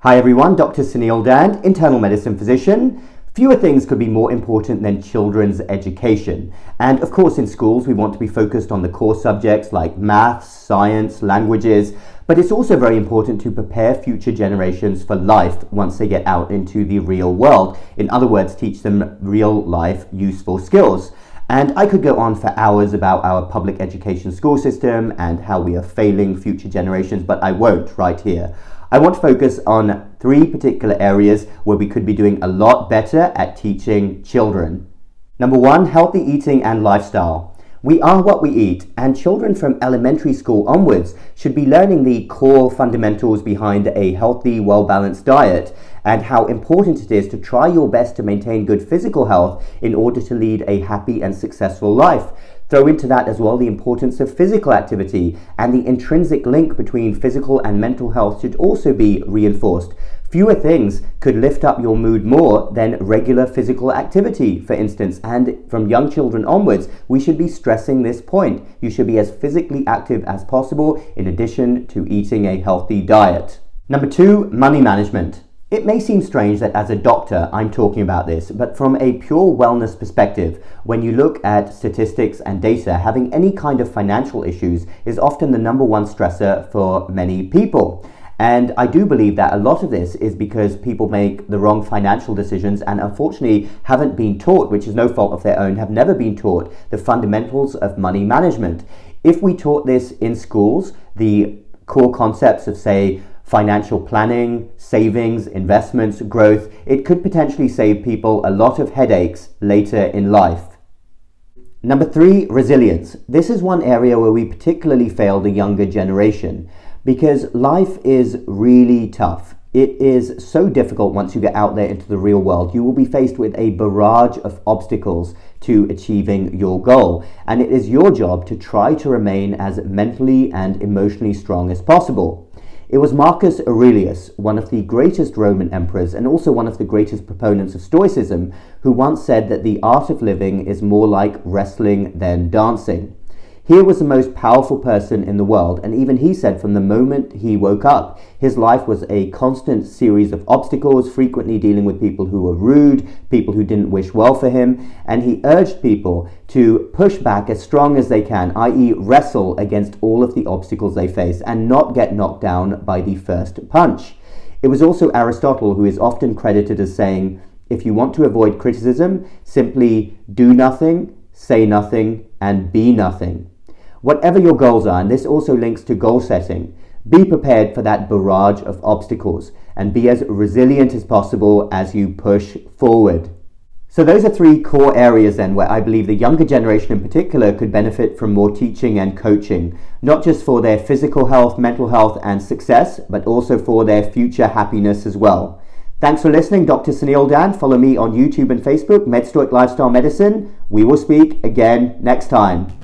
Hi everyone, Dr. Suneel Dhand, internal medicine physician. Fewer things could be more important than children's education. And of course in schools we want to be focused on the core subjects like maths, science, languages, but it's also very important to prepare future generations for life once they get out into the real world. In other words, teach them real life useful skills. And I could go on for hours about our public education school system and how we are failing future generations, but I won't right here. I want to focus on three particular areas where we could be doing a lot better at teaching children. Number one, healthy eating and lifestyle. We are what we eat, and children from elementary school onwards should be learning the core fundamentals behind a healthy, well-balanced diet and how important it is to try your best to maintain good physical health in order to lead a happy and successful life. Throw into that as well the importance of physical activity, and the intrinsic link between physical and mental health should also be reinforced. Fewer things could lift up your mood more than regular physical activity, for instance, and from young children onwards, we should be stressing this point. You should be as physically active as possible in addition to eating a healthy diet. Number two, money management. It may seem strange that as a doctor I'm talking about this, but from a pure wellness perspective, when you look at statistics and data, having any kind of financial issues is often the number one stressor for many people. And I do believe that a lot of this is because people make the wrong financial decisions and unfortunately haven't been taught, which is no fault of their own, have never been taught the fundamentals of money management. If we taught this in schools, the core concepts of, say, financial planning, savings, investments, growth, it could potentially save people a lot of headaches later in life. Number three, resilience. This is one area where we particularly fail the younger generation because life is really tough. It is so difficult once you get out there into the real world. You will be faced with a barrage of obstacles to achieving your goal, and it is your job to try to remain as mentally and emotionally strong as possible. It was Marcus Aurelius, one of the greatest Roman emperors and also one of the greatest proponents of Stoicism, who once said that the art of living is more like wrestling than dancing. He was the most powerful person in the world, and even he said from the moment he woke up, his life was a constant series of obstacles, frequently dealing with people who were rude, people who didn't wish well for him, and he urged people to push back as strong as they can, i.e. wrestle against all of the obstacles they face and not get knocked down by the first punch. It was also Aristotle who is often credited as saying, if you want to avoid criticism, simply do nothing, say nothing, and be nothing. Whatever your goals are, and this also links to goal setting, be prepared for that barrage of obstacles and be as resilient as possible as you push forward. So those are three core areas then where I believe the younger generation in particular could benefit from more teaching and coaching, not just for their physical health, mental health and success, but also for their future happiness as well. Thanks for listening, Dr. Suneel Dhand. Follow me on YouTube and Facebook, MedStoic Lifestyle Medicine. We will speak again next time.